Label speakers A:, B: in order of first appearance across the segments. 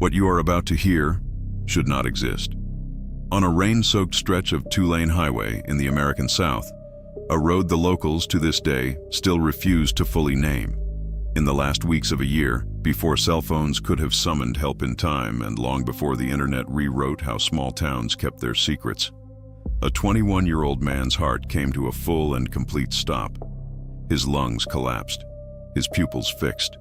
A: What you are about to hear should not exist. On a rain-soaked stretch of two-lane highway in the American South, a road the locals to this day still refuse to fully name. In the last weeks of a year, before cell phones could have summoned help in time and long before the internet rewrote how small towns kept their secrets, a 21-year-old man's heart came to a full and complete stop. His lungs collapsed, his pupils fixed.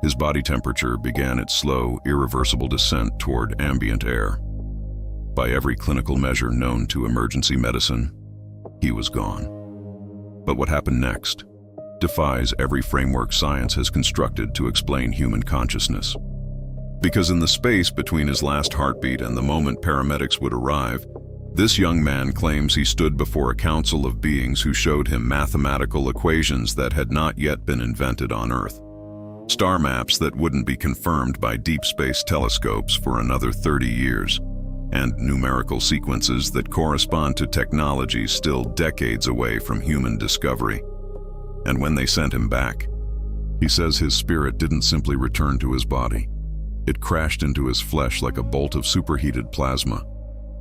A: His body temperature began its slow, irreversible descent toward ambient air. By every clinical measure known to emergency medicine, he was gone. But what happened next defies every framework science has constructed to explain human consciousness. Because in the space between his last heartbeat and the moment paramedics would arrive, this young man claims he stood before a council of beings who showed him mathematical equations that had not yet been invented on Earth. Star maps that wouldn't be confirmed by deep space telescopes for another 30 years, and numerical sequences that correspond to technology still decades away from human discovery. And when they sent him back, he says his spirit didn't simply return to his body. It crashed into his flesh like a bolt of superheated plasma,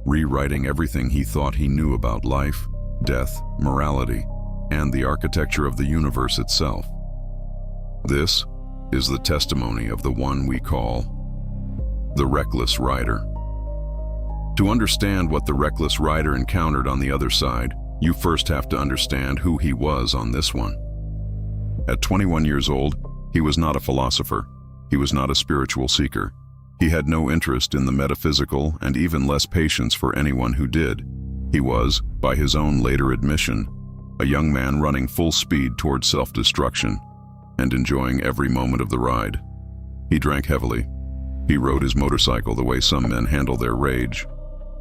A: rewriting everything he thought he knew about life, death, morality, and the architecture of the universe itself. This is the testimony of the one we call the Reckless Rider. To understand what the Reckless Rider encountered on the other side, you first have to understand who he was on this one. At 21 years old, he was not a philosopher. He was not a spiritual seeker. He had no interest in the metaphysical and even less patience for anyone who did. He was, by his own later admission, a young man running full speed towards self-destruction and enjoying every moment of the ride. He drank heavily. He rode his motorcycle the way some men handle their rage.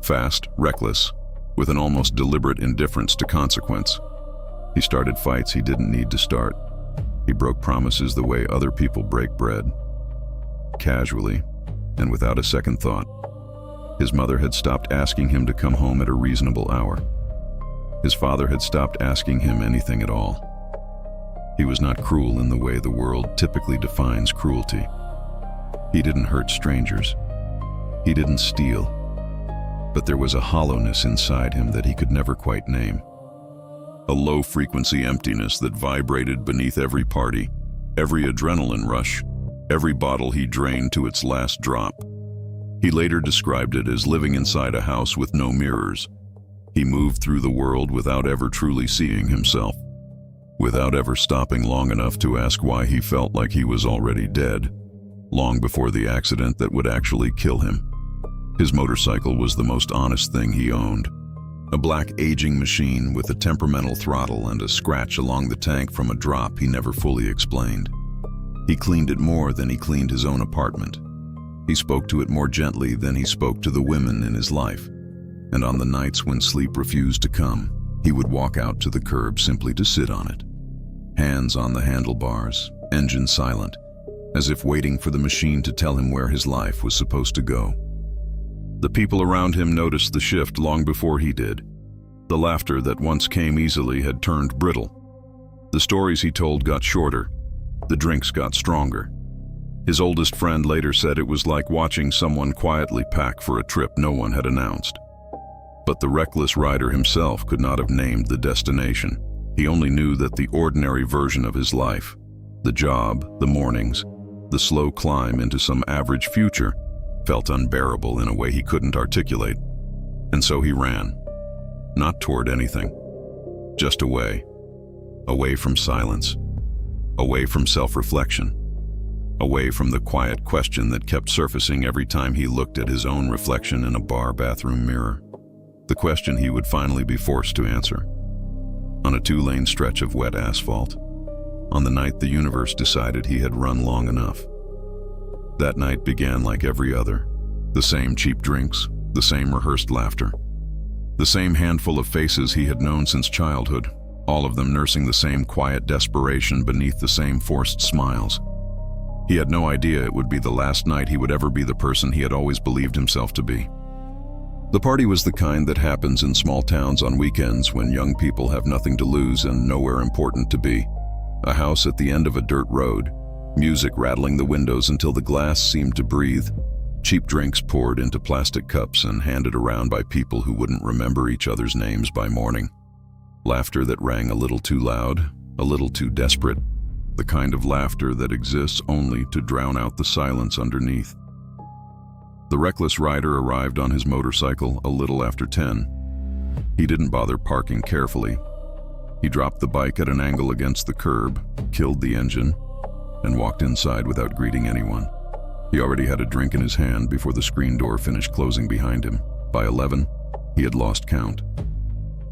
A: Fast, reckless, with an almost deliberate indifference to consequence. He started fights he didn't need to start. He broke promises the way other people break bread. Casually, and without a second thought. His mother had stopped asking him to come home at a reasonable hour. His father had stopped asking him anything at all. He was not cruel in the way the world typically defines cruelty. He didn't hurt strangers. He didn't steal. But there was a hollowness inside him that he could never quite name. A low-frequency emptiness that vibrated beneath every party, every adrenaline rush, every bottle he drained to its last drop. He later described it as living inside a house with no mirrors. He moved through the world without ever truly seeing himself, without ever stopping long enough to ask why he felt like he was already dead, long before the accident that would actually kill him. His motorcycle was the most honest thing he owned. A black aging machine with a temperamental throttle and a scratch along the tank from a drop he never fully explained. He cleaned it more than he cleaned his own apartment. He spoke to it more gently than he spoke to the women in his life. And on the nights when sleep refused to come, he would walk out to the curb simply to sit on it. Hands on the handlebars, engine silent, as if waiting for the machine to tell him where his life was supposed to go. The people around him noticed the shift long before he did. The laughter that once came easily had turned brittle. The stories he told got shorter. The drinks got stronger. His oldest friend later said it was like watching someone quietly pack for a trip no one had announced. But the reckless rider himself could not have named the destination. He only knew that the ordinary version of his life, the job, the mornings, the slow climb into some average future, felt unbearable in a way he couldn't articulate. And so he ran. Not toward anything. Just away. Away from silence. Away from self-reflection. Away from the quiet question that kept surfacing every time he looked at his own reflection in a bar bathroom mirror. The question he would finally be forced to answer. On a two-lane stretch of wet asphalt. On the night the universe decided he had run long enough. That night began like every other. The same cheap drinks, the same rehearsed laughter. The same handful of faces he had known since childhood, all of them nursing the same quiet desperation beneath the same forced smiles. He had no idea it would be the last night he would ever be the person he had always believed himself to be. The party was the kind that happens in small towns on weekends when young people have nothing to lose and nowhere important to be. A house at the end of a dirt road, music rattling the windows until the glass seemed to breathe, Cheap drinks poured into plastic cups and handed around by people who wouldn't remember each other's names by morning. Laughter that rang a little too loud, a little too desperate, the kind of laughter that exists only to drown out the silence underneath. The reckless rider arrived on his motorcycle a little after 10. He didn't bother parking carefully. He dropped the bike at an angle against the curb, killed the engine, and walked inside without greeting anyone. He already had a drink in his hand before the screen door finished closing behind him. By 11, he had lost count.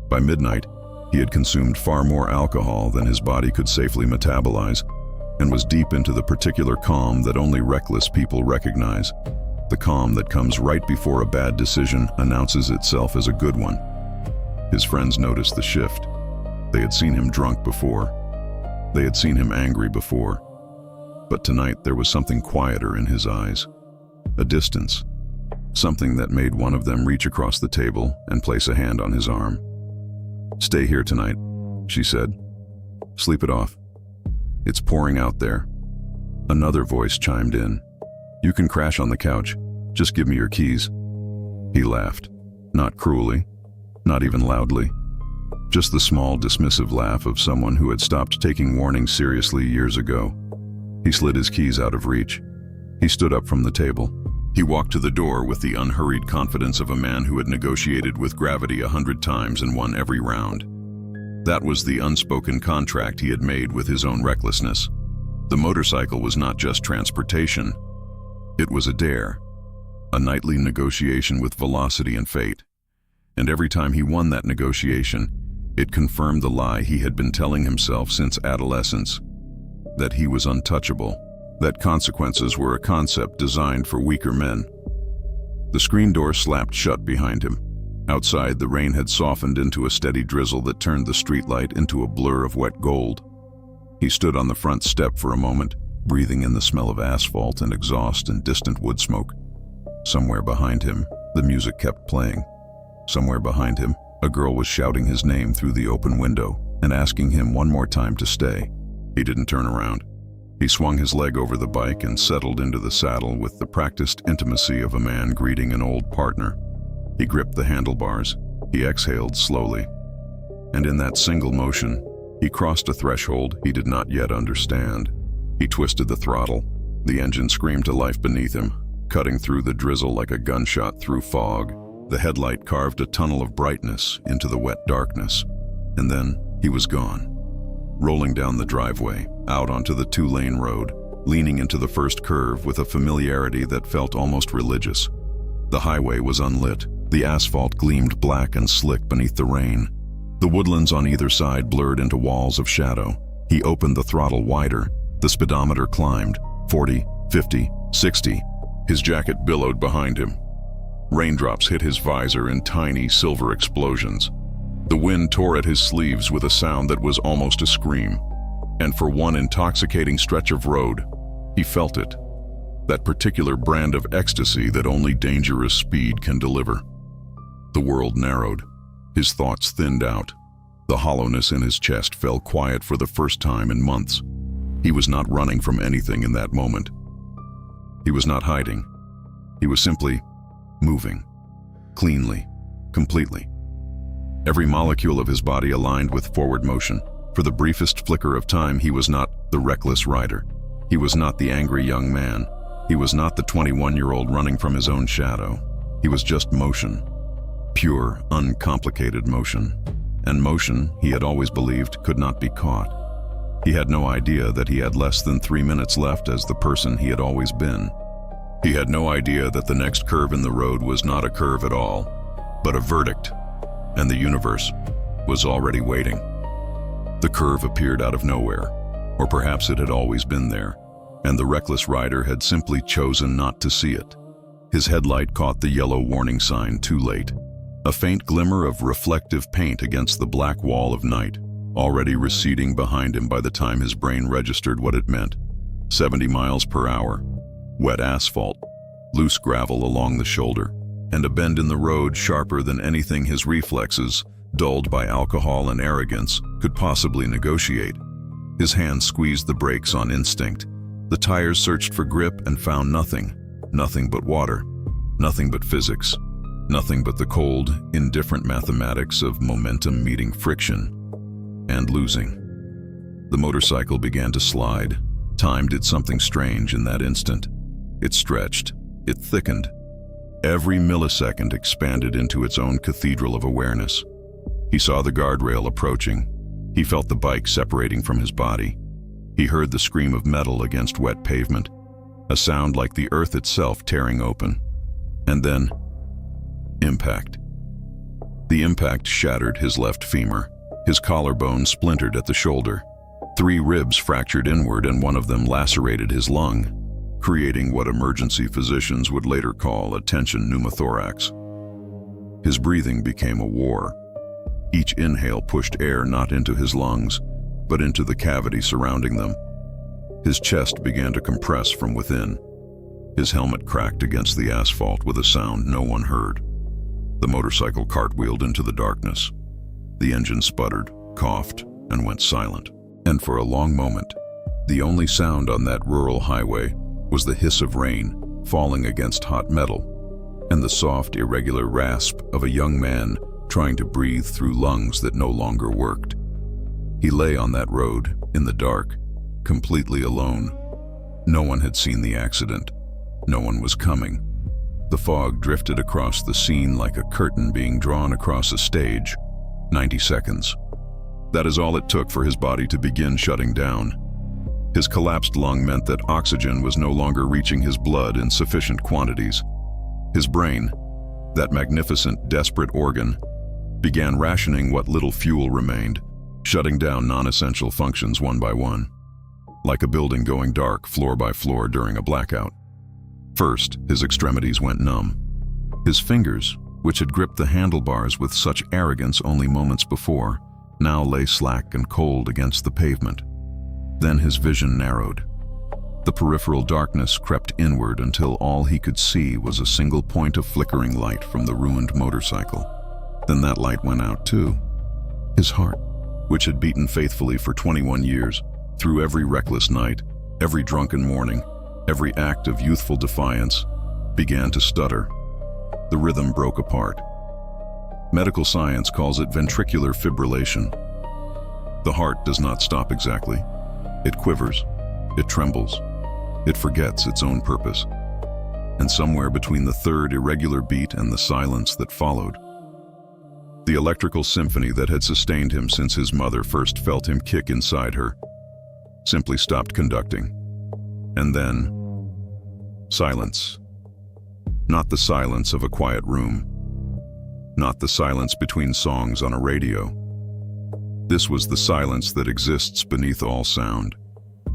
A: By midnight, he had consumed far more alcohol than his body could safely metabolize, and was deep into the particular calm that only reckless people recognize, the calm that comes right before a bad decision announces itself as a good one. His friends noticed the shift. They had seen him drunk before. They had seen him angry before. But tonight there was something quieter in his eyes, a distance, something that made one of them reach across the table and place a hand on his arm. "Stay here tonight," she said. "Sleep it off. It's pouring out there." Another voice chimed in. "You can crash on the couch. Just give me your keys." He laughed, not cruelly, not even loudly. Just the small, dismissive laugh of someone who had stopped taking warnings seriously years ago. He slid his keys out of reach. He stood up from the table. He walked to the door with the unhurried confidence of a man who had negotiated with gravity 100 times and won every round. That was the unspoken contract he had made with his own recklessness. The motorcycle was not just transportation. It was a dare, a nightly negotiation with velocity and fate. And every time he won that negotiation, it confirmed the lie he had been telling himself since adolescence, that he was untouchable, that consequences were a concept designed for weaker men. The screen door slapped shut behind him. Outside, the rain had softened into a steady drizzle that turned the streetlight into a blur of wet gold. He stood on the front step for a moment, breathing in the smell of asphalt and exhaust and distant wood smoke. Somewhere behind him, the music kept playing. Somewhere behind him, a girl was shouting his name through the open window and asking him one more time to stay. He didn't turn around. He swung his leg over the bike and settled into the saddle with the practiced intimacy of a man greeting an old partner. He gripped the handlebars. He exhaled slowly. And in that single motion, he crossed a threshold he did not yet understand. He twisted the throttle. The engine screamed to life beneath him, cutting through the drizzle like a gunshot through fog. The headlight carved a tunnel of brightness into the wet darkness. And then he was gone. Rolling down the driveway, out onto the 2-lane road, leaning into the first curve with a familiarity that felt almost religious. The highway was unlit. The asphalt gleamed black and slick beneath the rain. The woodlands on either side blurred into walls of shadow. He opened the throttle wider. The speedometer climbed, 40, 50, 60. His jacket billowed behind him. Raindrops hit his visor in tiny silver explosions. The wind tore at his sleeves with a sound that was almost a scream. And for one intoxicating stretch of road, he felt it. That particular brand of ecstasy that only dangerous speed can deliver. The world narrowed. His thoughts thinned out. The hollowness in his chest fell quiet for the first time in months. He was not running from anything in that moment. He was not hiding. He was simply moving. Cleanly. Completely. Every molecule of his body aligned with forward motion. For the briefest flicker of time, he was not the reckless rider. He was not the angry young man. He was not the 21-year-old running from his own shadow. He was just motion. Pure, uncomplicated motion. And motion, he had always believed, could not be caught. He had no idea that he had less than 3 minutes left as the person he had always been. He had no idea that the next curve in the road was not a curve at all, but a verdict. And the universe was already waiting. The curve appeared out of nowhere, or perhaps it had always been there, and the reckless rider had simply chosen not to see it. His headlight caught the yellow warning sign too late, a faint glimmer of reflective paint against the black wall of night, already receding behind him by the time his brain registered what it meant. 70 miles per hour, wet asphalt, loose gravel along the shoulder, and a bend in the road sharper than anything his reflexes, dulled by alcohol and arrogance, could possibly negotiate. His hand squeezed the brakes on instinct. The tires searched for grip and found nothing. Nothing but water. Nothing but physics. Nothing but the cold, indifferent mathematics of momentum meeting friction and losing. The motorcycle began to slide. Time did something strange in that instant. It stretched. It thickened. Every millisecond expanded into its own cathedral of awareness. He saw the guardrail approaching. He felt the bike separating from his body. He heard the scream of metal against wet pavement, a sound like the earth itself tearing open. And then, impact. The impact shattered his left femur. His collarbone splintered at the shoulder. 3 ribs fractured inward and one of them lacerated his lung, creating what emergency physicians would later call a tension pneumothorax. His breathing became a war. Each inhale pushed air not into his lungs, but into the cavity surrounding them. His chest began to compress from within. His helmet cracked against the asphalt with a sound no one heard. The motorcycle cartwheeled into the darkness. The engine sputtered, coughed, and went silent. And for a long moment, the only sound on that rural highway was the hiss of rain falling against hot metal and the soft, irregular rasp of a young man trying to breathe through lungs that no longer worked. He lay on that road, in the dark, completely alone. No one had seen the accident. No one was coming. The fog drifted across the scene like a curtain being drawn across a stage. 90 seconds. That is all it took for his body to begin shutting down. His collapsed lung meant that oxygen was no longer reaching his blood in sufficient quantities. His brain, that magnificent, desperate organ, began rationing what little fuel remained, shutting down non-essential functions one by one, like a building going dark floor by floor during a blackout. First, his extremities went numb. His fingers, which had gripped the handlebars with such arrogance only moments before, now lay slack and cold against the pavement. Then his vision narrowed. The peripheral darkness crept inward until all he could see was a single point of flickering light from the ruined motorcycle. Then that light went out too. His heart, which had beaten faithfully for 21 years, through every reckless night, every drunken morning, every act of youthful defiance, began to stutter. The rhythm broke apart. Medical science calls it ventricular fibrillation. The heart does not stop exactly. It quivers. It trembles. It forgets its own purpose. And somewhere between the third irregular beat and the silence that followed, the electrical symphony that had sustained him since his mother first felt him kick inside her simply stopped conducting. And then, silence. Not the silence of a quiet room. Not the silence between songs on a radio. This was the silence that exists beneath all sound.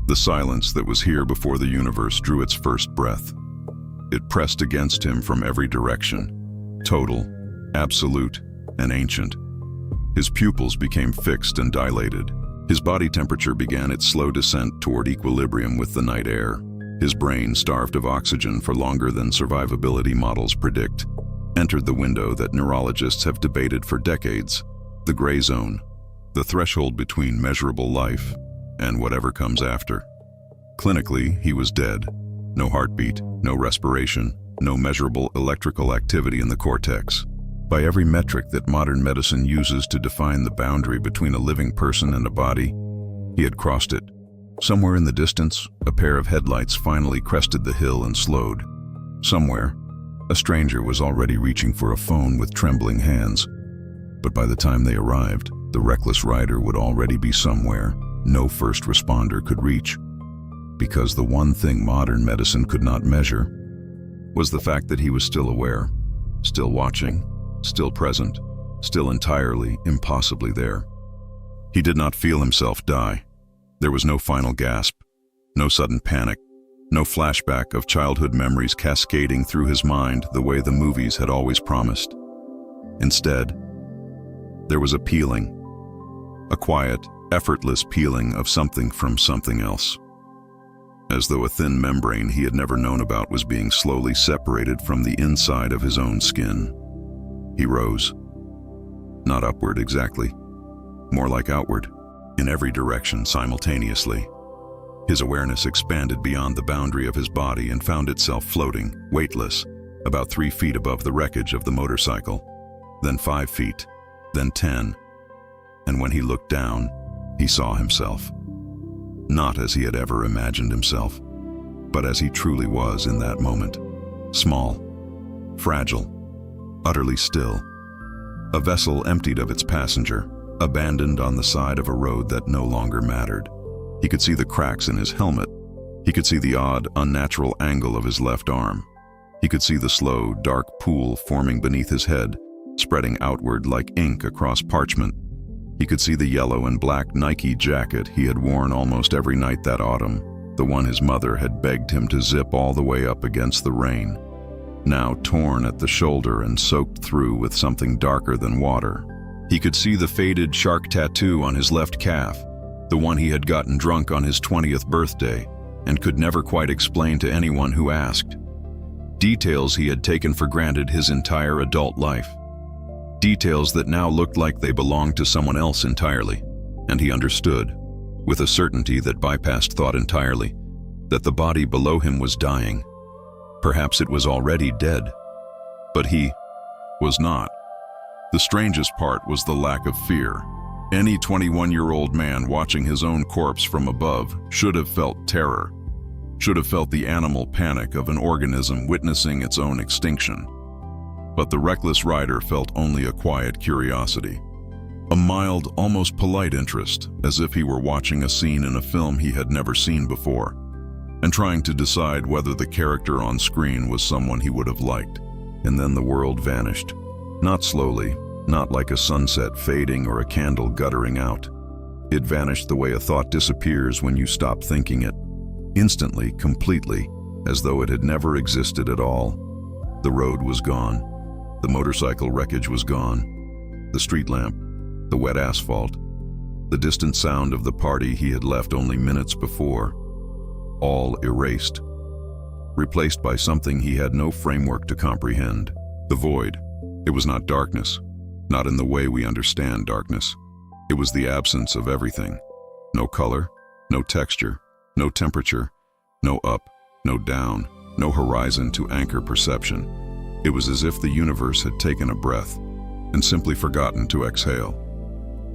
A: The silence that was here before the universe drew its first breath. It pressed against him from every direction, total, absolute, and ancient. His pupils became fixed and dilated. His body temperature began its slow descent toward equilibrium with the night air. His brain, starved of oxygen for longer than survivability models predict, entered the window that neurologists have debated for decades, the gray zone, the threshold between measurable life and whatever comes after. Clinically, he was dead. No heartbeat, no respiration, no measurable electrical activity in the cortex. By every metric that modern medicine uses to define the boundary between a living person and a body, he had crossed it. Somewhere in the distance, a pair of headlights finally crested the hill and slowed. Somewhere, a stranger was already reaching for a phone with trembling hands. But by the time they arrived, the reckless rider would already be somewhere no first responder could reach. Because the one thing modern medicine could not measure was the fact that he was still aware, still watching, still present, still entirely, impossibly there. He did not feel himself die. There was no final gasp, no sudden panic, no flashback of childhood memories cascading through his mind the way the movies had always promised. Instead, there was a peeling, a quiet, effortless peeling of something from something else. As though a thin membrane he had never known about was being slowly separated from the inside of his own skin. He rose. Not upward exactly, more like outward, in every direction simultaneously. His awareness expanded beyond the boundary of his body and found itself floating, weightless, about 3 feet above the wreckage of the motorcycle, then 5 feet, then 10. And when he looked down, he saw himself. Not as he had ever imagined himself, but as he truly was in that moment. Small, fragile, utterly still. A vessel emptied of its passenger, abandoned on the side of a road that no longer mattered. He could see the cracks in his helmet. He could see the odd, unnatural angle of his left arm. He could see the slow, dark pool forming beneath his head, spreading outward like ink across parchment. He could see the yellow and black Nike jacket he had worn almost every night that autumn, the one his mother had begged him to zip all the way up against the rain, now torn at the shoulder and soaked through with something darker than water. He could see the faded shark tattoo on his left calf, the one he had gotten drunk on his 20th birthday, and could never quite explain to anyone who asked. Details he had taken for granted his entire adult life. Details that now looked like they belonged to someone else entirely, and he understood, with a certainty that bypassed thought entirely, that the body below him was dying. Perhaps it was already dead, but he was not. The strangest part was the lack of fear. Any 21-year-old man watching his own corpse from above should have felt terror, should have felt the animal panic of an organism witnessing its own extinction. But the reckless rider felt only a quiet curiosity, a mild, almost polite interest, as if he were watching a scene in a film he had never seen before, and trying to decide whether the character on screen was someone he would have liked. And then the world vanished. Not slowly, not like a sunset fading or a candle guttering out. It vanished the way a thought disappears when you stop thinking it. Instantly, completely, as though it had never existed at all. The road was gone. The motorcycle wreckage was gone. The street lamp, the wet asphalt, the distant sound of the party he had left only minutes before. All erased. Replaced by something he had no framework to comprehend. The void. It was not darkness. Not in the way we understand darkness. It was the absence of everything. No color, no texture, no temperature, no up, no down, no horizon to anchor perception. It was as if the universe had taken a breath and simply forgotten to exhale.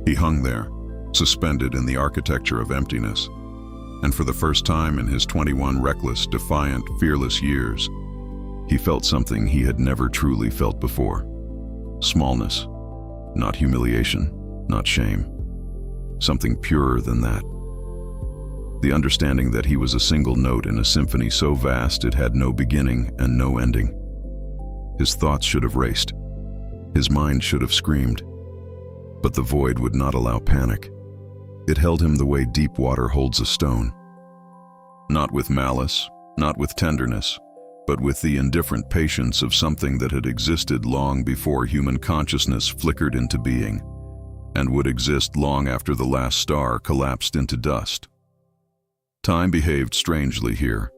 A: He hung there, suspended in the architecture of emptiness, and for the first time in his 21 reckless, defiant, fearless years, he felt something he had never truly felt before. Smallness. Not humiliation, not shame. Something purer than that. The understanding that he was a single note in a symphony so vast it had no beginning and no ending. His thoughts should have raced. His mind should have screamed. But the void would not allow panic. It held him the way deep water holds a stone. Not with malice, not with tenderness, but with the indifferent patience of something that had existed long before human consciousness flickered into being, and would exist long after the last star collapsed into dust. Time behaved strangely here.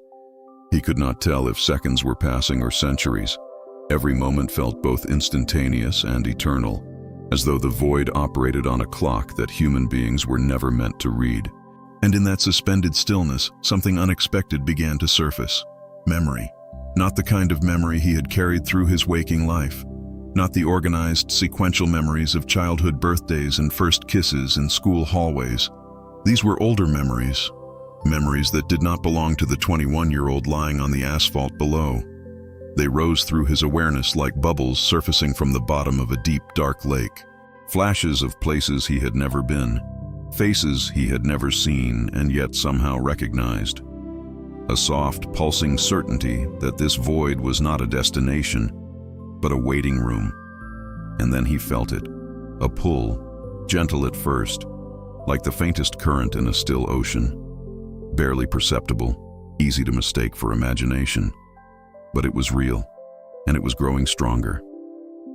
A: He could not tell if seconds were passing or centuries. Every moment felt both instantaneous and eternal, as though the void operated on a clock that human beings were never meant to read. And in that suspended stillness, something unexpected began to surface. Memory. Not the kind of memory he had carried through his waking life. Not the organized, sequential memories of childhood birthdays and first kisses in school hallways. These were older memories. Memories that did not belong to the 21-year-old lying on the asphalt below. They rose through his awareness like bubbles surfacing from the bottom of a deep, dark lake. Flashes of places he had never been. Faces he had never seen and yet somehow recognized. A soft, pulsing certainty that this void was not a destination, but a waiting room. And then he felt it. A pull, gentle at first, like the faintest current in a still ocean. Barely perceptible, easy to mistake for imagination. But it was real, and it was growing stronger.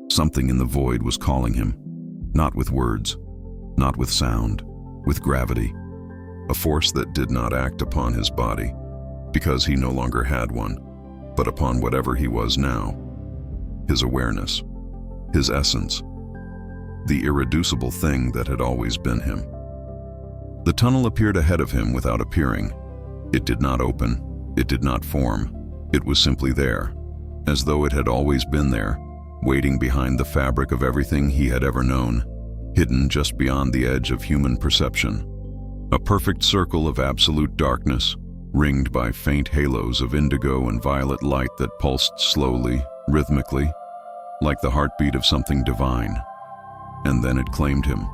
A: Something in the void was calling him, not with words, not with sound, with gravity. A force that did not act upon his body, because he no longer had one, but upon whatever he was now. His awareness, his essence, the irreducible thing that had always been him. The tunnel appeared ahead of him without appearing. It did not open, it did not form. It was simply there, as though it had always been there, waiting behind the fabric of everything he had ever known, hidden just beyond the edge of human perception. A perfect circle of absolute darkness, ringed by faint halos of indigo and violet light that pulsed slowly, rhythmically, like the heartbeat of something divine. And then it claimed him.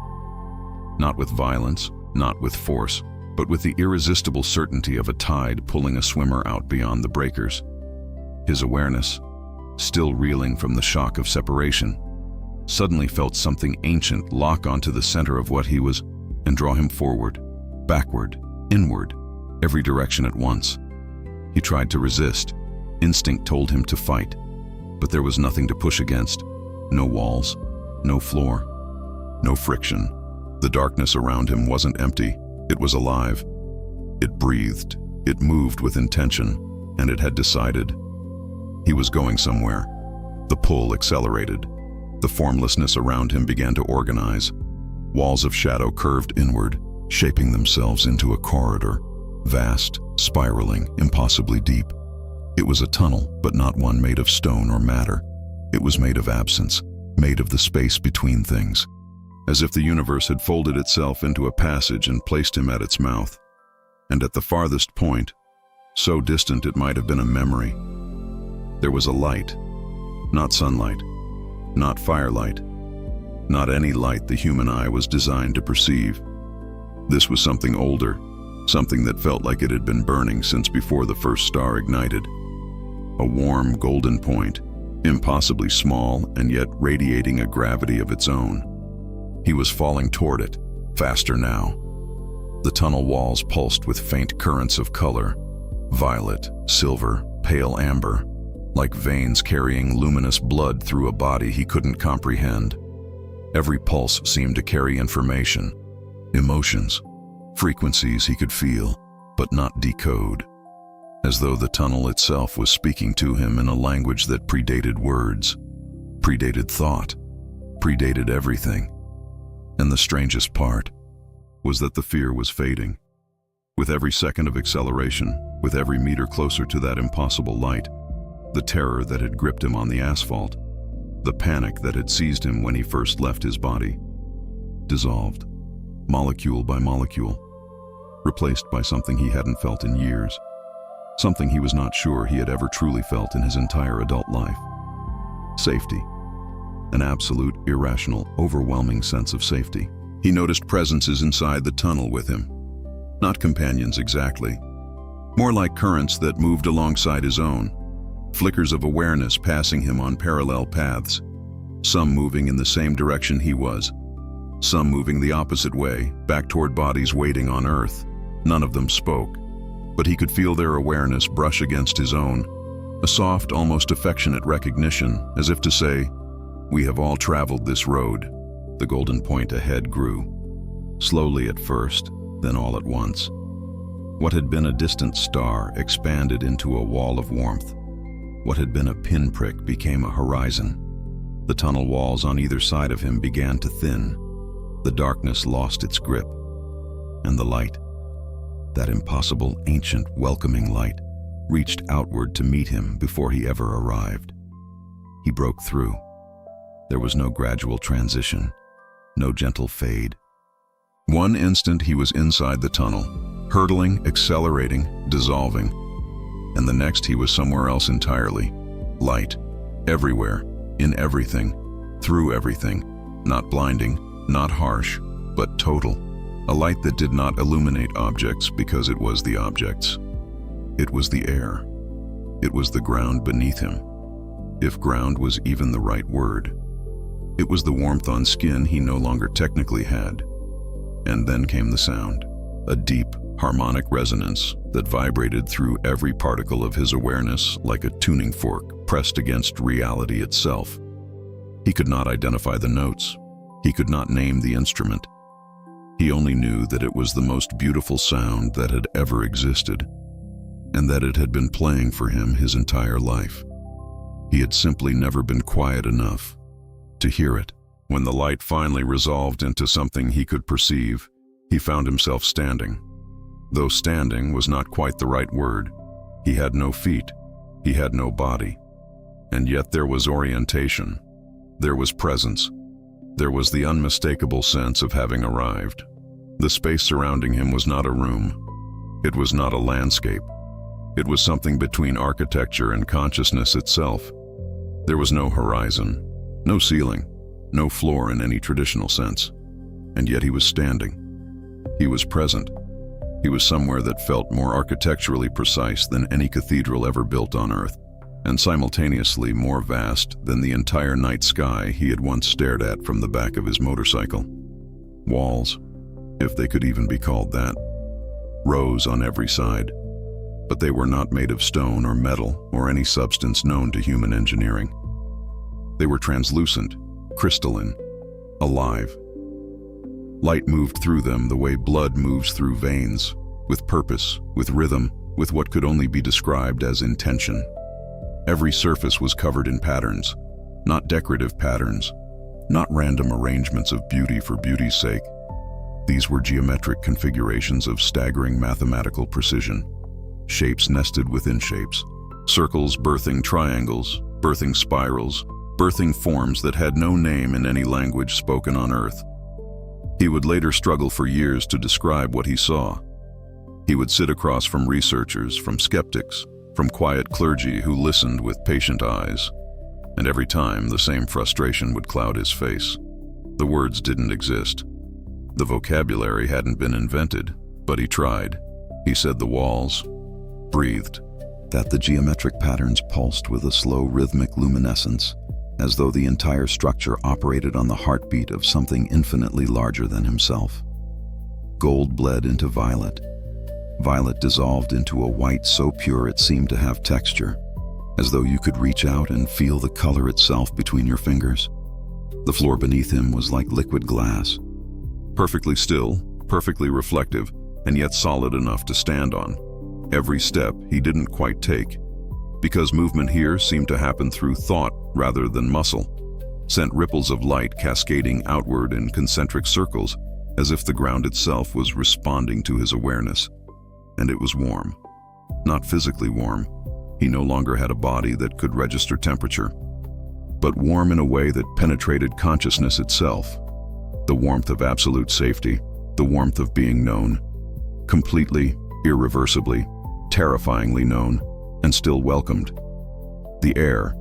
A: Not with violence, not with force, but with the irresistible certainty of a tide pulling a swimmer out beyond the breakers. His awareness, still reeling from the shock of separation, suddenly felt something ancient lock onto the center of what he was and draw him forward, backward, inward, every direction at once. He tried to resist. Instinct told him to fight, but there was nothing to push against. No walls, no floor, no friction. The darkness around him wasn't empty. It was alive. It breathed. It moved with intention, and it had decided. He was going somewhere. The pull accelerated. The formlessness around him began to organize. Walls of shadow curved inward, shaping themselves into a corridor, vast, spiraling, impossibly deep. It was a tunnel, but not one made of stone or matter. It was made of absence, made of the space between things, as if the universe had folded itself into a passage and placed him at its mouth. And at the farthest point, so distant it might have been a memory, there was a light. Not sunlight, not firelight, not any light the human eye was designed to perceive. This was something older, something that felt like it had been burning since before the first star ignited. A warm golden point, impossibly small and yet radiating a gravity of its own. He was falling toward it, faster now. The tunnel walls pulsed with faint currents of color, violet, silver, pale amber, like veins carrying luminous blood through a body he couldn't comprehend. Every pulse seemed to carry information, emotions, frequencies he could feel, but not decode, as though the tunnel itself was speaking to him in a language that predated words, predated thought, predated everything. And the strangest part was that the fear was fading. With every second of acceleration, with every meter closer to that impossible light, the terror that had gripped him on the asphalt, the panic that had seized him when he first left his body, dissolved, molecule by molecule, replaced by something he hadn't felt in years, something he was not sure he had ever truly felt in his entire adult life. Safety. An absolute, irrational, overwhelming sense of safety. He noticed presences inside the tunnel with him. Not companions exactly. More like currents that moved alongside his own. Flickers of awareness passing him on parallel paths. Some moving in the same direction he was. Some moving the opposite way, back toward bodies waiting on Earth. None of them spoke, but he could feel their awareness brush against his own. A soft, almost affectionate recognition, as if to say, "We have all traveled this road." The golden point ahead grew. Slowly at first, then all at once. What had been a distant star expanded into a wall of warmth. What had been a pinprick became a horizon. The tunnel walls on either side of him began to thin. The darkness lost its grip. And the light, that impossible, ancient, welcoming light, reached outward to meet him before he ever arrived. He broke through. There was no gradual transition, no gentle fade. One instant he was inside the tunnel, hurtling, accelerating, dissolving. And the next he was somewhere else entirely. Light, everywhere, in everything, through everything, not blinding, not harsh, but total. A light that did not illuminate objects because it was the objects. It was the air. It was the ground beneath him, if ground was even the right word. It was the warmth on skin he no longer technically had. And then came the sound, a deep, harmonic resonance that vibrated through every particle of his awareness like a tuning fork pressed against reality itself. He could not identify the notes. He could not name the instrument. He only knew that it was the most beautiful sound that had ever existed, and that it had been playing for him his entire life. He had simply never been quiet enough to hear it. When the light finally resolved into something he could perceive, he found himself standing. Though standing was not quite the right word. He had no feet. He had no body. And yet there was orientation. There was presence. There was the unmistakable sense of having arrived. The space surrounding him was not a room. It was not a landscape. It was something between architecture and consciousness itself. There was no horizon, no ceiling, no floor in any traditional sense. And yet he was standing. He was present. He was somewhere that felt more architecturally precise than any cathedral ever built on Earth, and simultaneously more vast than the entire night sky he had once stared at from the back of his motorcycle. Walls, if they could even be called that, rose on every side, but they were not made of stone or metal or any substance known to human engineering. They were translucent, crystalline, alive. Light moved through them the way blood moves through veins, with purpose, with rhythm, with what could only be described as intention. Every surface was covered in patterns, not decorative patterns, not random arrangements of beauty for beauty's sake. These were geometric configurations of staggering mathematical precision, shapes nested within shapes, circles birthing triangles, birthing spirals, birthing forms that had no name in any language spoken on Earth. He would later struggle for years to describe what he saw. He would sit across from researchers, from skeptics, from quiet clergy who listened with patient eyes, and every time the same frustration would cloud his face. The words didn't exist. The vocabulary hadn't been invented, but he tried. He said the walls breathed, that the geometric patterns pulsed with a slow rhythmic luminescence, as though the entire structure operated on the heartbeat of something infinitely larger than himself. Gold bled into violet. Violet dissolved into a white so pure it seemed to have texture, as though you could reach out and feel the color itself between your fingers. The floor beneath him was like liquid glass, perfectly still, perfectly reflective, and yet solid enough to stand on. Every step he didn't quite take, because movement here seemed to happen through thought rather than muscle, sent ripples of light cascading outward in concentric circles, as if the ground itself was responding to his awareness. And it was warm. Not physically warm. He no longer had a body that could register temperature, but warm in a way that penetrated consciousness itself. The warmth of absolute safety, the warmth of being known, completely, irreversibly, terrifyingly known, and still welcomed. The air,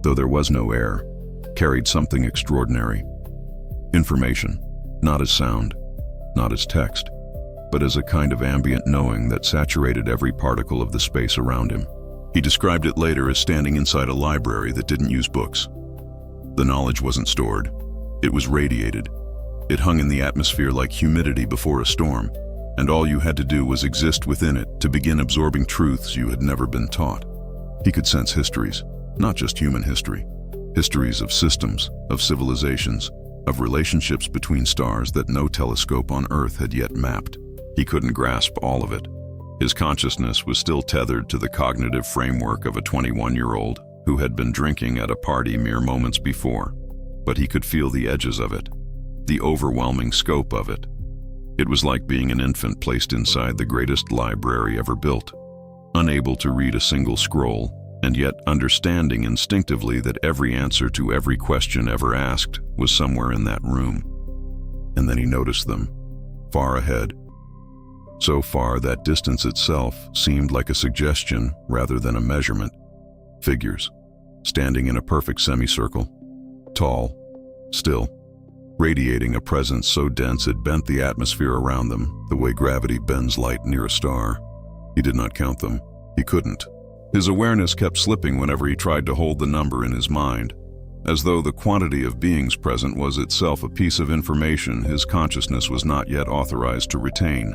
A: though there was no air, carried something extraordinary. Information, not as sound, not as text, but as a kind of ambient knowing that saturated every particle of the space around him. He described it later as standing inside a library that didn't use books. The knowledge wasn't stored. It was radiated. It hung in the atmosphere like humidity before a storm, and all you had to do was exist within it to begin absorbing truths you had never been taught. He could sense histories, not just human history, histories of systems, of civilizations, of relationships between stars that no telescope on Earth had yet mapped. He couldn't grasp all of it. His consciousness was still tethered to the cognitive framework of a 21-year-old who had been drinking at a party mere moments before, but he could feel the edges of it, the overwhelming scope of it. It was like being an infant placed inside the greatest library ever built, unable to read a single scroll, and yet understanding instinctively that every answer to every question ever asked was somewhere in that room. And then he noticed them, far ahead. So far that distance itself seemed like a suggestion rather than a measurement. Figures, standing in a perfect semicircle, tall, still, radiating a presence so dense it bent the atmosphere around them the way gravity bends light near a star. He did not count them. He couldn't. His awareness kept slipping whenever he tried to hold the number in his mind, as though the quantity of beings present was itself a piece of information his consciousness was not yet authorized to retain.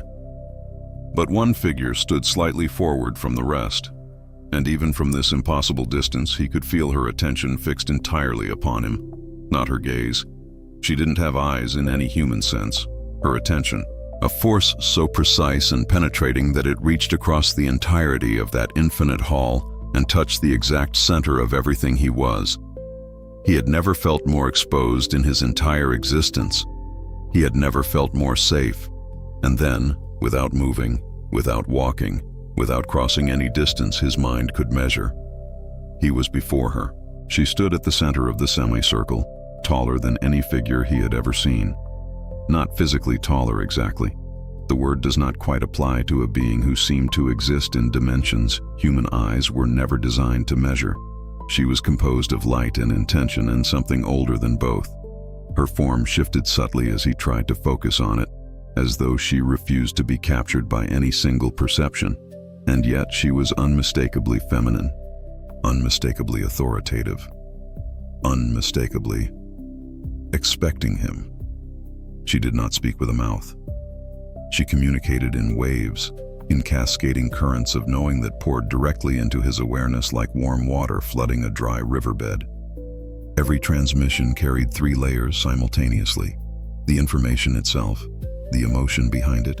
A: But one figure stood slightly forward from the rest, and even from this impossible distance he could feel her attention fixed entirely upon him, not her gaze. She didn't have eyes in any human sense. Her attention, a force so precise and penetrating that it reached across the entirety of that infinite hall and touched the exact center of everything he was. He had never felt more exposed in his entire existence. He had never felt more safe. And then, without moving, without walking, without crossing any distance his mind could measure. He was before her. She stood at the center of the semicircle, taller than any figure he had ever seen. Not physically taller exactly. The word does not quite apply to a being who seemed to exist in dimensions human eyes were never designed to measure. She was composed of light and intention and something older than both. Her form shifted subtly as he tried to focus on it, as though she refused to be captured by any single perception. And yet she was unmistakably feminine, unmistakably authoritative, unmistakably expecting him. She did not speak with a mouth. She communicated in waves, in cascading currents of knowing that poured directly into his awareness like warm water flooding a dry riverbed. Every transmission carried 3 layers simultaneously: the information itself, the emotion behind it,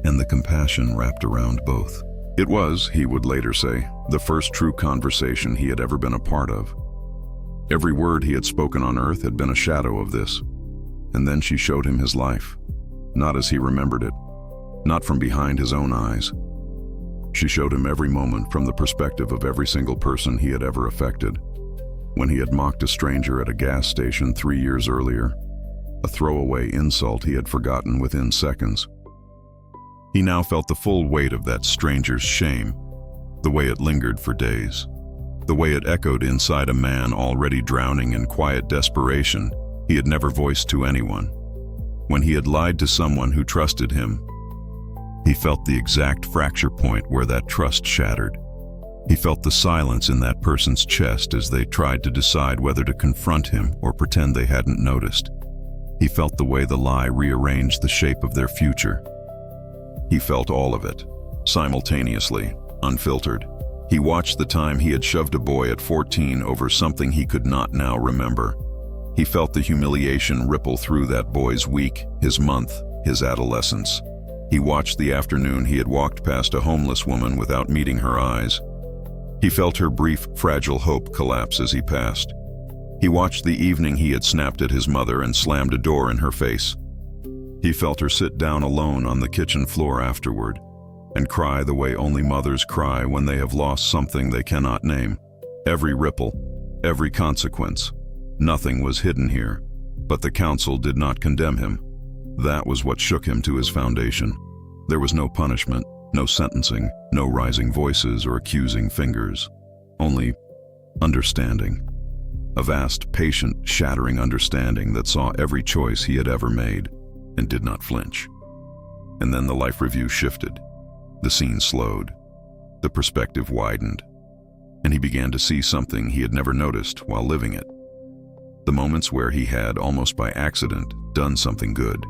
A: and the compassion wrapped around both. It was, he would later say, the first true conversation he had ever been a part of. Every word he had spoken on Earth had been a shadow of this. And then she showed him his life, not as he remembered it, not from behind his own eyes. She showed him every moment from the perspective of every single person he had ever affected. When he had mocked a stranger at a gas station 3 years earlier, a throwaway insult he had forgotten within seconds. He now felt the full weight of that stranger's shame, the way it lingered for days, the way it echoed inside a man already drowning in quiet desperation he had never voiced to anyone. When he had lied to someone who trusted him, he felt the exact fracture point where that trust shattered. He felt the silence in that person's chest as they tried to decide whether to confront him or pretend they hadn't noticed. He felt the way the lie rearranged the shape of their future. He felt all of it, simultaneously, unfiltered. He watched the time he had shoved a boy at 14 over something he could not now remember. He felt the humiliation ripple through that boy's week, his month, his adolescence. He watched the afternoon he had walked past a homeless woman without meeting her eyes. He felt her brief, fragile hope collapse as he passed. He watched the evening he had snapped at his mother and slammed a door in her face. He felt her sit down alone on the kitchen floor afterward and cry the way only mothers cry when they have lost something they cannot name. Every ripple, every consequence. Nothing was hidden here, but the council did not condemn him. That was what shook him to his foundation. There was no punishment, no sentencing, no rising voices or accusing fingers. Only understanding. A vast, patient, shattering understanding that saw every choice he had ever made and did not flinch. And then the life review shifted. The scene slowed. The perspective widened. And he began to see something he had never noticed while living it. The moments where he had, almost by accident, done something good.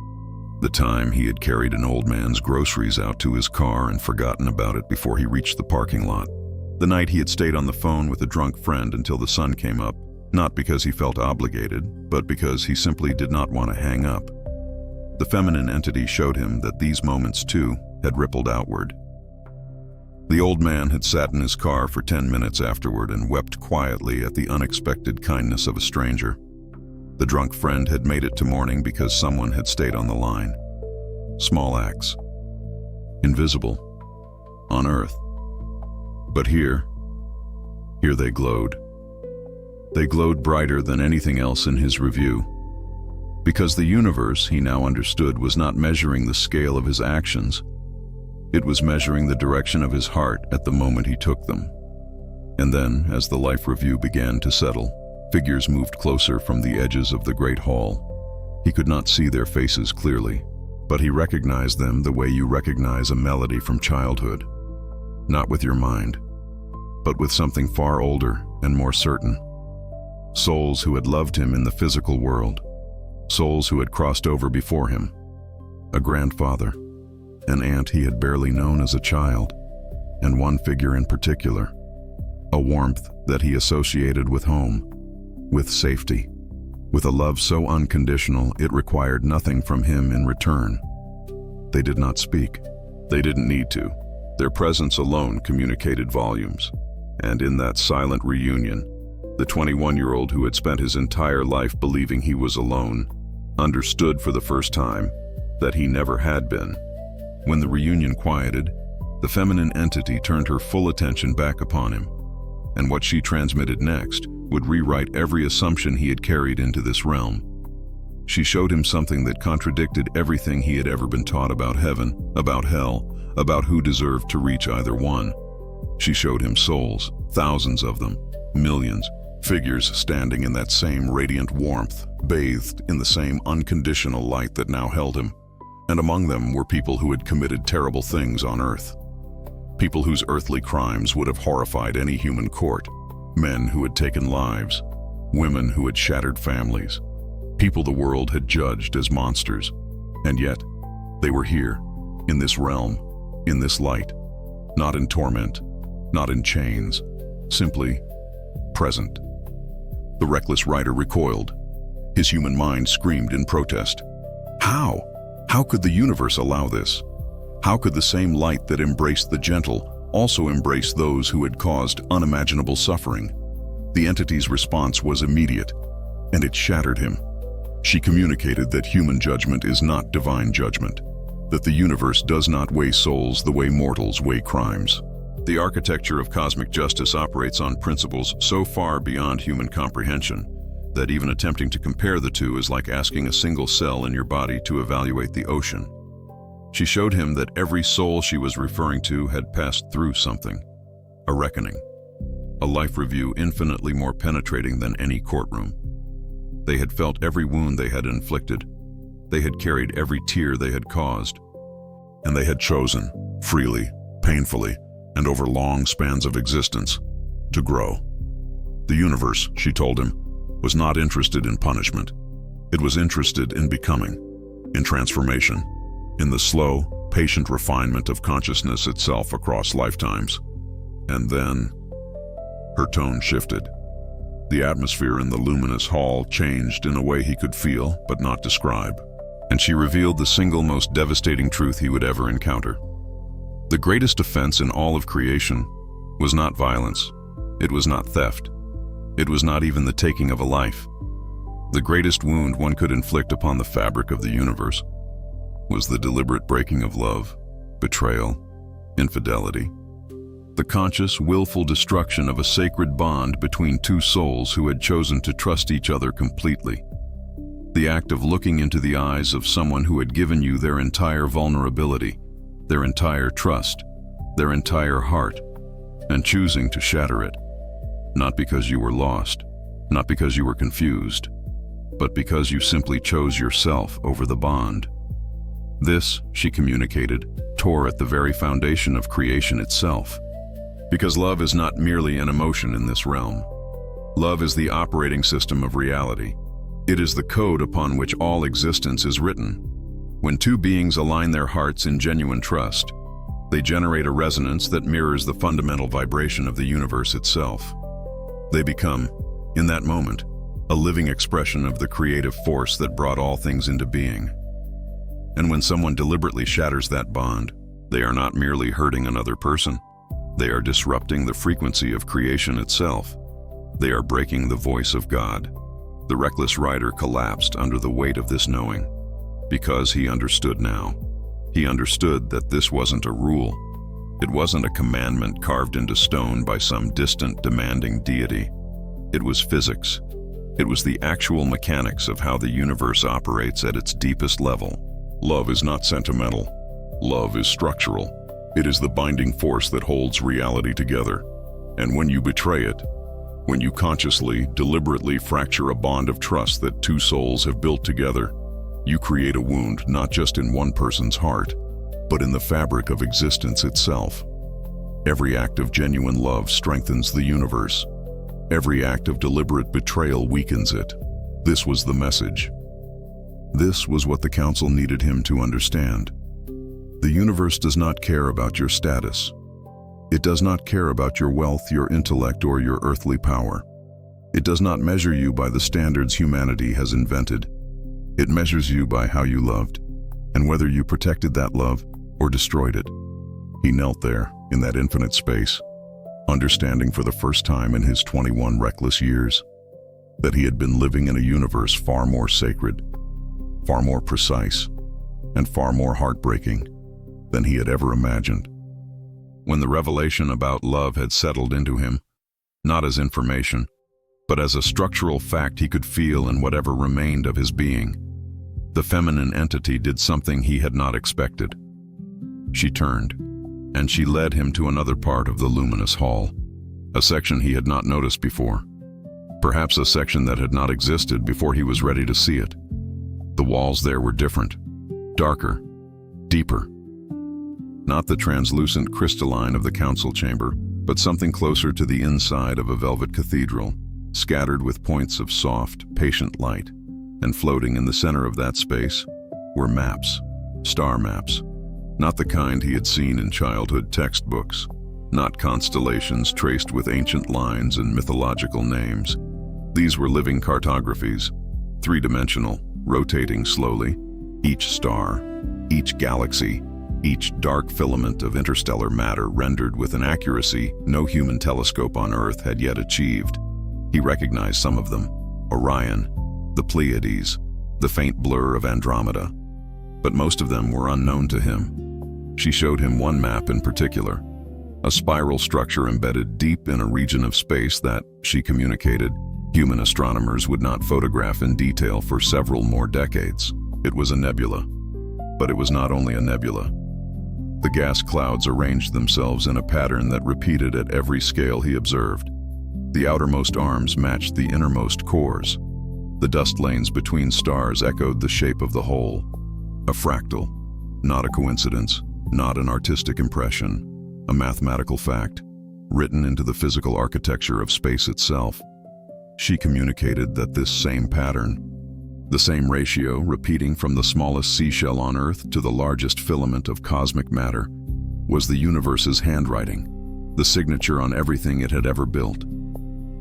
A: The time he had carried an old man's groceries out to his car and forgotten about it before he reached the parking lot. The night he had stayed on the phone with a drunk friend until the sun came up, not because he felt obligated, but because he simply did not want to hang up. The feminine entity showed him that these moments, too, had rippled outward. The old man had sat in his car for 10 minutes afterward and wept quietly at the unexpected kindness of a stranger. The drunk friend had made it to morning because someone had stayed on the line. Small acts. Invisible. On Earth. But here they glowed. They glowed brighter than anything else in his review. Because the universe, he now understood, was not measuring the scale of his actions. It was measuring the direction of his heart at the moment he took them. And then, as the life review began to settle, figures moved closer from the edges of the great hall. He could not see their faces clearly, but he recognized them the way you recognize a melody from childhood. Not with your mind, but with something far older and more certain. Souls who had loved him in the physical world. Souls who had crossed over before him. A grandfather, an aunt he had barely known as a child, and one figure in particular. A warmth that he associated with home, with safety, with a love so unconditional it required nothing from him in return. They did not speak. They didn't need to. Their presence alone communicated volumes. And in that silent reunion, the 21-year-old who had spent his entire life believing he was alone, understood for the first time that he never had been. When the reunion quieted, the feminine entity turned her full attention back upon him, and what she transmitted next would rewrite every assumption he had carried into this realm. She showed him something that contradicted everything he had ever been taught about heaven, about hell, about who deserved to reach either one. She showed him souls, thousands of them, millions, figures standing in that same radiant warmth, bathed in the same unconditional light that now held him. And among them were people who had committed terrible things on earth. People whose earthly crimes would have horrified any human court. Men who had taken lives, women who had shattered families, people the world had judged as monsters. And yet, they were here, in this realm, in this light, not in torment, not in chains, simply present. The reckless rider recoiled. His human mind screamed in protest. How? How could the universe allow this? How could the same light that embraced the gentle also embrace those who had caused unimaginable suffering? The entity's response was immediate, and it shattered him. She communicated that human judgment is not divine judgment, that the universe does not weigh souls the way mortals weigh crimes. The architecture of cosmic justice operates on principles so far beyond human comprehension that even attempting to compare the two is like asking a single cell in your body to evaluate the ocean. She showed him that every soul she was referring to had passed through something, a reckoning, a life review infinitely more penetrating than any courtroom. They had felt every wound they had inflicted. They had carried every tear they had caused. And they had chosen, freely, painfully, and over long spans of existence, to grow. The universe, she told him, was not interested in punishment. It was interested in becoming, in transformation, in the slow, patient refinement of consciousness itself across lifetimes. And then, her tone shifted. The atmosphere in the luminous hall changed in a way he could feel but not describe, and she revealed the single most devastating truth he would ever encounter. The greatest offense in all of creation was not violence. It was not theft. It was not even the taking of a life. The greatest wound one could inflict upon the fabric of the universe was the deliberate breaking of love, betrayal, infidelity. The conscious, willful destruction of a sacred bond between two souls who had chosen to trust each other completely. The act of looking into the eyes of someone who had given you their entire vulnerability, their entire trust, their entire heart, and choosing to shatter it. Not because you were lost, not because you were confused, but because you simply chose yourself over the bond. This, she communicated, tore at the very foundation of creation itself. Because love is not merely an emotion in this realm. Love is the operating system of reality. It is the code upon which all existence is written. When two beings align their hearts in genuine trust, they generate a resonance that mirrors the fundamental vibration of the universe itself. They become, in that moment, a living expression of the creative force that brought all things into being. And when someone deliberately shatters that bond, they are not merely hurting another person. They are disrupting the frequency of creation itself. They are breaking the voice of God. The reckless rider collapsed under the weight of this knowing, because he understood now. He understood that this wasn't a rule. It wasn't a commandment carved into stone by some distant, demanding deity. It was physics. It was the actual mechanics of how the universe operates at its deepest level. Love is not sentimental. Love is structural. It is the binding force that holds reality together. And when you betray it, when you consciously, deliberately fracture a bond of trust that two souls have built together, you create a wound not just in one person's heart, but in the fabric of existence itself. Every act of genuine love strengthens the universe. Every act of deliberate betrayal weakens it. This was the message. This was what the council needed him to understand. The universe does not care about your status. It does not care about your wealth, your intellect, or your earthly power. It does not measure you by the standards humanity has invented. It measures you by how you loved, and whether you protected that love or destroyed it. He knelt there, in that infinite space, understanding for the first time in his 21 reckless years that he had been living in a universe far more sacred, far more precise, and far more heartbreaking than he had ever imagined. When the revelation about love had settled into him, not as information, but as a structural fact he could feel in whatever remained of his being, the feminine entity did something he had not expected. She turned, and she led him to another part of the luminous hall, a section he had not noticed before, perhaps a section that had not existed before he was ready to see it. The walls there were different, darker, deeper. Not the translucent crystalline of the council chamber, but something closer to the inside of a velvet cathedral, scattered with points of soft, patient light, and floating in the center of that space were maps, star maps, not the kind he had seen in childhood textbooks, not constellations traced with ancient lines and mythological names. These were living cartographies, three-dimensional, rotating slowly, each star, each galaxy, each dark filament of interstellar matter rendered with an accuracy no human telescope on Earth had yet achieved. He recognized some of them: Orion, the Pleiades, the faint blur of Andromeda. But most of them were unknown to him. She showed him one map in particular, a spiral structure embedded deep in a region of space that, she communicated, human astronomers would not photograph in detail for several more decades. It was a nebula. But it was not only a nebula. The gas clouds arranged themselves in a pattern that repeated at every scale he observed. The outermost arms matched the innermost cores. The dust lanes between stars echoed the shape of the whole. A fractal, not a coincidence, not an artistic impression, a mathematical fact, written into the physical architecture of space itself. She communicated that this same pattern, the same ratio repeating from the smallest seashell on Earth to the largest filament of cosmic matter, was the universe's handwriting, the signature on everything it had ever built.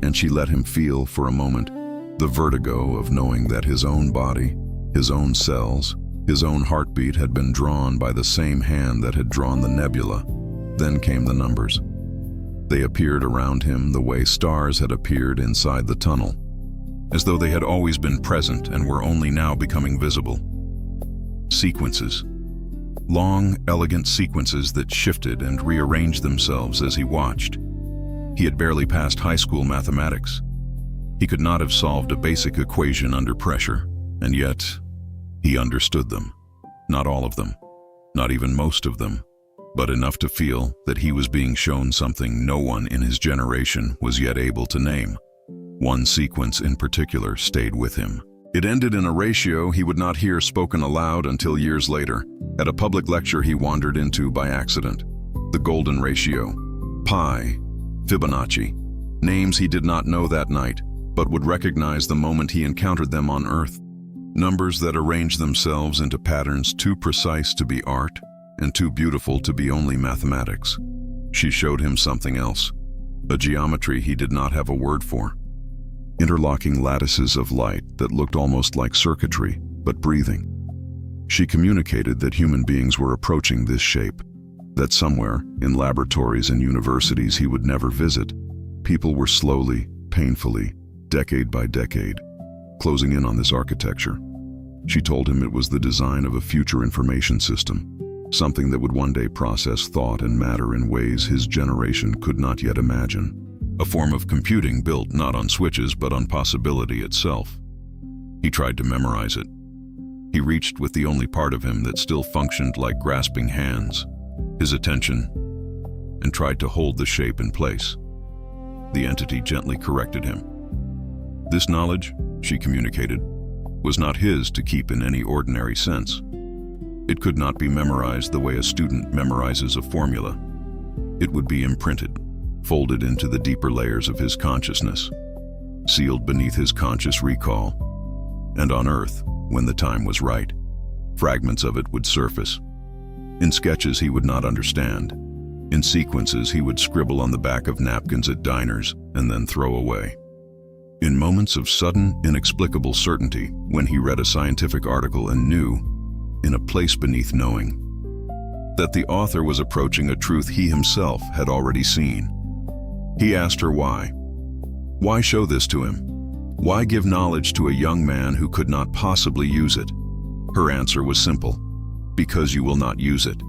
A: And she let him feel for a moment the vertigo of knowing that his own body, his own cells, his own heartbeat had been drawn by the same hand that had drawn the nebula. Then came the numbers. They appeared around him the way stars had appeared inside the tunnel, as though they had always been present and were only now becoming visible. Sequences. Long, elegant sequences that shifted and rearranged themselves as he watched. He had barely passed high school mathematics. He could not have solved a basic equation under pressure, and yet he understood them. Not all of them, not even most of them, but enough to feel that he was being shown something no one in his generation was yet able to name. One sequence in particular stayed with him. It ended in a ratio he would not hear spoken aloud until years later, at a public lecture he wandered into by accident. The golden ratio, pi, Fibonacci, names he did not know that night, but would recognize the moment he encountered them on Earth. Numbers that arrange themselves into patterns too precise to be art and too beautiful to be only mathematics. She showed him something else, a geometry he did not have a word for. Interlocking lattices of light that looked almost like circuitry, but breathing. She communicated that human beings were approaching this shape, that somewhere, in laboratories and universities he would never visit, people were slowly, painfully, decade by decade, closing in on this architecture. She told him it was the design of a future information system, something that would one day process thought and matter in ways his generation could not yet imagine. A form of computing built not on switches but on possibility itself. He tried to memorize it. He reached with the only part of him that still functioned like grasping hands, his attention, and tried to hold the shape in place. The entity gently corrected him. This knowledge, she communicated, was not his to keep in any ordinary sense. It could not be memorized the way a student memorizes a formula. It would be imprinted, folded into the deeper layers of his consciousness, sealed beneath his conscious recall. And on Earth, when the time was right, fragments of it would surface. In sketches he would not understand, in sequences he would scribble on the back of napkins at diners and then throw away. In moments of sudden, inexplicable certainty, when he read a scientific article and knew, in a place beneath knowing, that the author was approaching a truth he himself had already seen. He asked her why. Why show this to him? Why give knowledge to a young man who could not possibly use it? Her answer was simple: because you will not use it.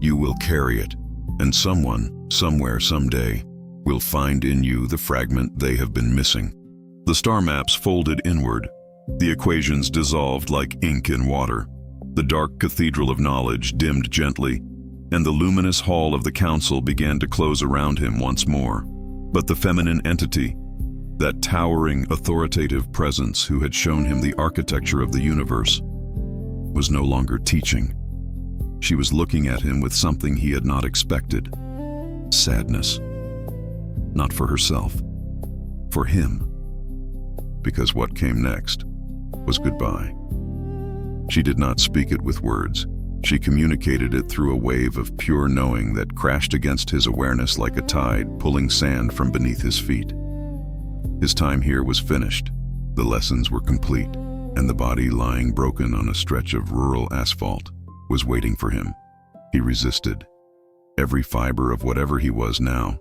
A: You will carry it, and someone, somewhere, someday, will find in you the fragment they have been missing. The star maps folded inward. The equations dissolved like ink in water. The dark cathedral of knowledge dimmed gently, and the luminous hall of the council began to close around him once more. But the feminine entity, that towering, authoritative presence who had shown him the architecture of the universe, was no longer teaching. She was looking at him with something he had not expected. Sadness. Not for herself, for him. Because what came next was goodbye. She did not speak it with words. She communicated it through a wave of pure knowing that crashed against his awareness like a tide, pulling sand from beneath his feet. His time here was finished. The lessons were complete, and the body lying broken on a stretch of rural asphalt was waiting for him. He resisted. Every fiber of whatever he was now,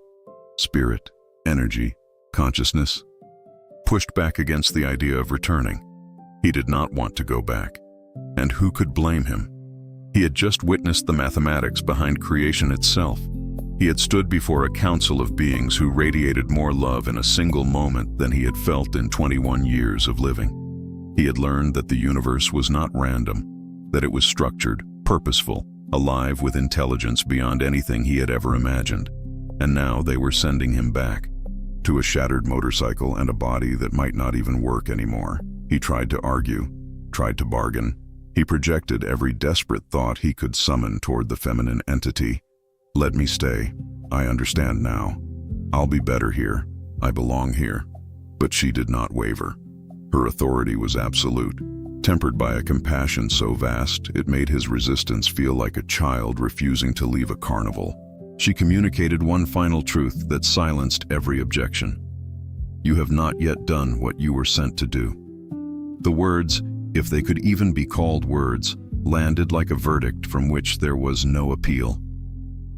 A: spirit, energy, consciousness, pushed back against the idea of returning. He did not want to go back. And who could blame him? He had just witnessed the mathematics behind creation itself. He had stood before a council of beings who radiated more love in a single moment than he had felt in 21 years of living. He had learned that the universe was not random, that it was structured, purposeful, alive with intelligence beyond anything he had ever imagined. And now they were sending him back, to a shattered motorcycle and a body that might not even work anymore. He tried to argue, tried to bargain. He projected every desperate thought he could summon toward the feminine entity. Let me stay. I understand now. I'll be better here. I belong here. But she did not waver. Her authority was absolute, tempered by a compassion so vast it made his resistance feel like a child refusing to leave a carnival. She communicated one final truth that silenced every objection. You have not yet done what you were sent to do. The words, if they could even be called words, landed like a verdict from which there was no appeal.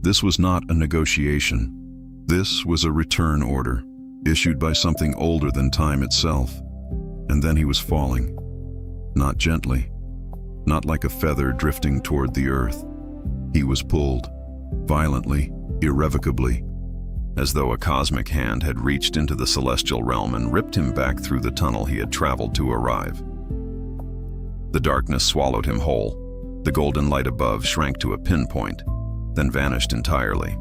A: This was not a negotiation. This was a return order, issued by something older than time itself. And then he was falling. Not gently, not like a feather drifting toward the earth. He was pulled, violently, irrevocably, as though a cosmic hand had reached into the celestial realm and ripped him back through the tunnel he had traveled to arrive. The darkness swallowed him whole. The golden light above shrank to a pinpoint, then vanished entirely.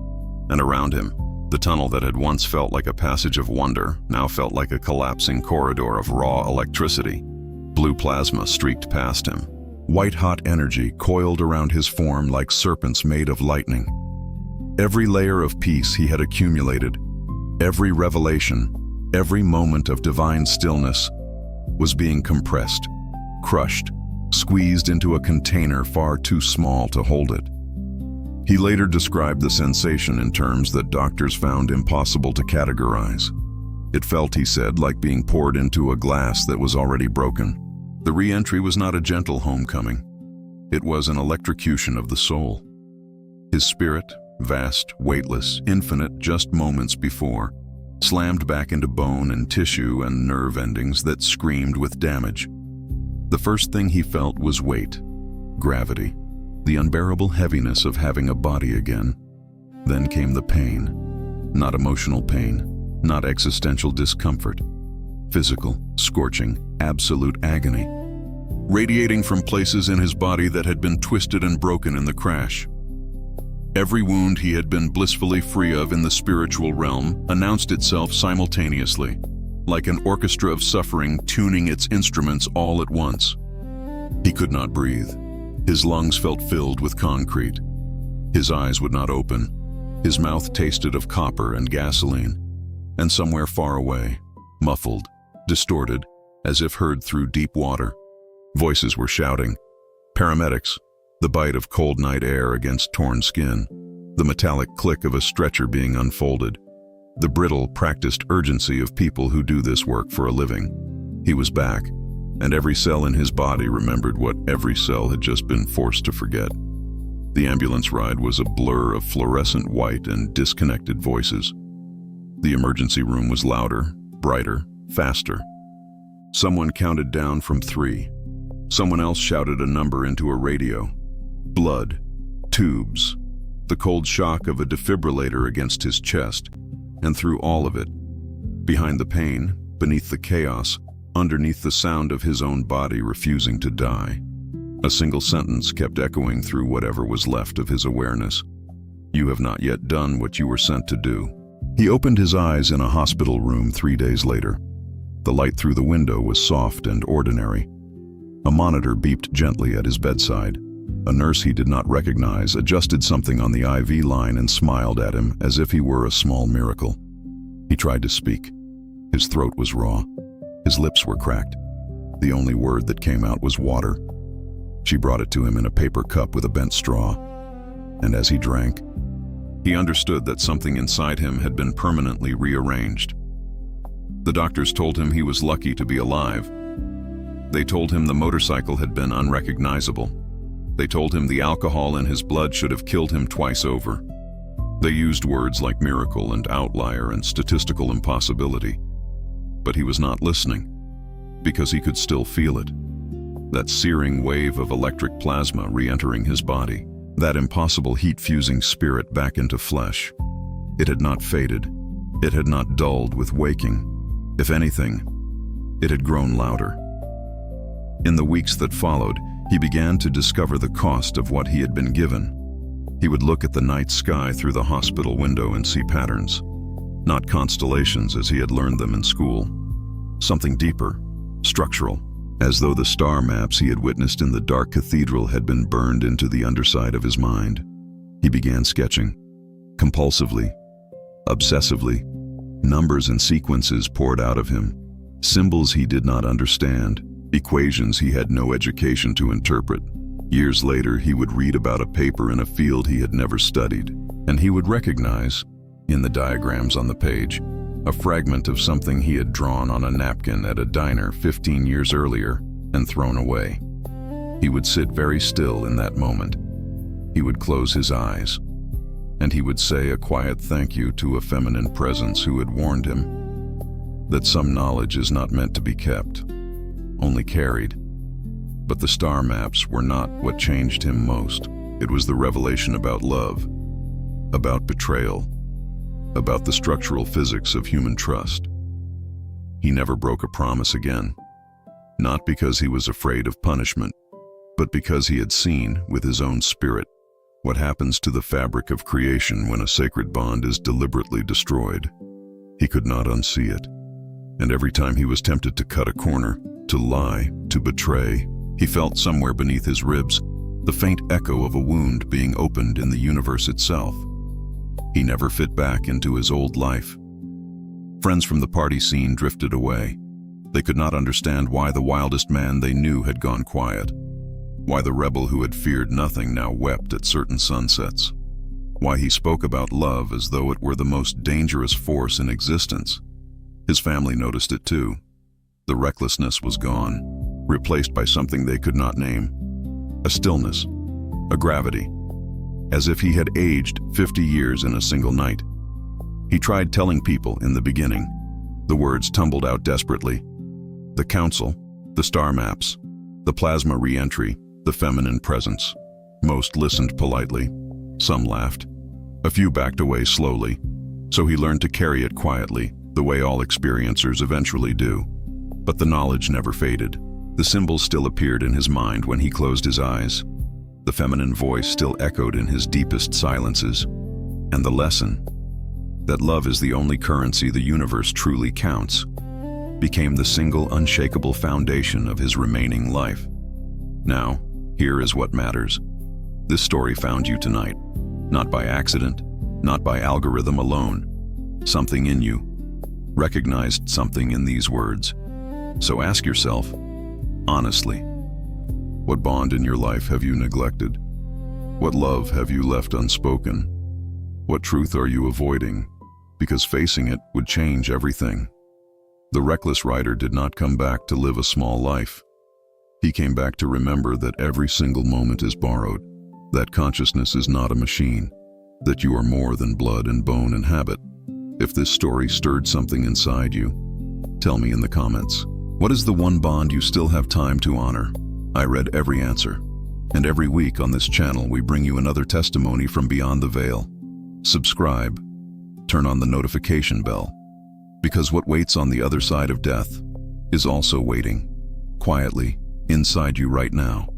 A: And around him, the tunnel that had once felt like a passage of wonder now felt like a collapsing corridor of raw electricity. Blue plasma streaked past him. White-hot energy coiled around his form like serpents made of lightning. Every layer of peace he had accumulated, every revelation, every moment of divine stillness was being compressed, crushed, squeezed into a container far too small to hold it. He later described the sensation in terms that doctors found impossible to categorize. It felt, he said, like being poured into a glass that was already broken. The re-entry was not a gentle homecoming. It was an electrocution of the soul. His spirit, vast, weightless, infinite just moments before, slammed back into bone and tissue and nerve endings that screamed with damage. The first thing he felt was weight, gravity, the unbearable heaviness of having a body again. Then came the pain, not emotional pain, not existential discomfort, physical, scorching, absolute agony, radiating from places in his body that had been twisted and broken in the crash. Every wound he had been blissfully free of in the spiritual realm announced itself simultaneously, like an orchestra of suffering tuning its instruments all at once. He could not breathe. His lungs felt filled with concrete. His eyes would not open. His mouth tasted of copper and gasoline. And somewhere far away, muffled, distorted, as if heard through deep water, voices were shouting. Paramedics, the bite of cold night air against torn skin, the metallic click of a stretcher being unfolded, the brittle, practiced urgency of people who do this work for a living. He was back, and every cell in his body remembered what every cell had just been forced to forget. The ambulance ride was a blur of fluorescent white and disconnected voices. The emergency room was louder, brighter, faster. Someone counted down from 3. Someone else shouted a number into a radio. Blood, tubes, the cold shock of a defibrillator against his chest, and through all of it, behind the pain, beneath the chaos, underneath the sound of his own body refusing to die, a single sentence kept echoing through whatever was left of his awareness. "You have not yet done what you were sent to do." He opened his eyes in a hospital room 3 days later. The light through the window was soft and ordinary. A monitor beeped gently at his bedside. A nurse he did not recognize adjusted something on the IV line and smiled at him as if he were a small miracle. He tried to speak. His throat was raw. His lips were cracked. The only word that came out was water. She brought it to him in a paper cup with a bent straw. And as he drank, he understood that something inside him had been permanently rearranged. The doctors told him he was lucky to be alive. They told him the motorcycle had been unrecognizable. They told him the alcohol in his blood should have killed him twice over. They used words like miracle and outlier and statistical impossibility. But he was not listening, because he could still feel it. That searing wave of electric plasma re-entering his body, that impossible heat-fusing spirit back into flesh. It had not faded. It had not dulled with waking. If anything, it had grown louder. In the weeks that followed, he began to discover the cost of what he had been given. He would look at the night sky through the hospital window and see patterns, not constellations as he had learned them in school. Something deeper, structural, as though the star maps he had witnessed in the dark cathedral had been burned into the underside of his mind. He began sketching, compulsively, obsessively. Numbers and sequences poured out of him, symbols he did not understand, equations he had no education to interpret. Years later, he would read about a paper in a field he had never studied, and he would recognize, in the diagrams on the page, a fragment of something he had drawn on a napkin at a diner 15 years earlier and thrown away. He would sit very still in that moment. He would close his eyes, and he would say a quiet thank you to a feminine presence who had warned him that some knowledge is not meant to be kept, only carried. But the star maps were not what changed him most. It was the revelation about love, about betrayal, about the structural physics of human trust. He never broke a promise again, not because he was afraid of punishment, but because he had seen, with his own spirit, what happens to the fabric of creation when a sacred bond is deliberately destroyed. He could not unsee it. And every time he was tempted to cut a corner, to lie, to betray, he felt somewhere beneath his ribs the faint echo of a wound being opened in the universe itself. He never fit back into his old life. Friends from the party scene drifted away. They could not understand why the wildest man they knew had gone quiet, why the rebel who had feared nothing now wept at certain sunsets, why he spoke about love as though it were the most dangerous force in existence. His family noticed it too. The recklessness was gone, replaced by something they could not name. A stillness, a gravity, as if he had aged 50 years in a single night. He tried telling people in the beginning. The words tumbled out desperately. The council, the star maps, the plasma re-entry, the feminine presence. Most listened politely. Some laughed. A few backed away slowly. So he learned to carry it quietly, the way all experiencers eventually do. But the knowledge never faded. The symbols still appeared in his mind when he closed his eyes. The feminine voice still echoed in his deepest silences. And the lesson, that love is the only currency the universe truly counts, became the single unshakable foundation of his remaining life. Now, here is what matters. This story found you tonight, not by accident, not by algorithm alone. Something in you recognized something in these words. So ask yourself, honestly, what bond in your life have you neglected? What love have you left unspoken? What truth are you avoiding? Because facing it would change everything. The reckless rider did not come back to live a small life. He came back to remember that every single moment is borrowed, that consciousness is not a machine, that you are more than blood and bone and habit. If this story stirred something inside you, tell me in the comments. What is the one bond you still have time to honor? I read every answer. And every week on this channel we bring you another testimony from beyond the veil. Subscribe, turn on the notification bell, because what waits on the other side of death is also waiting, quietly, inside you right now.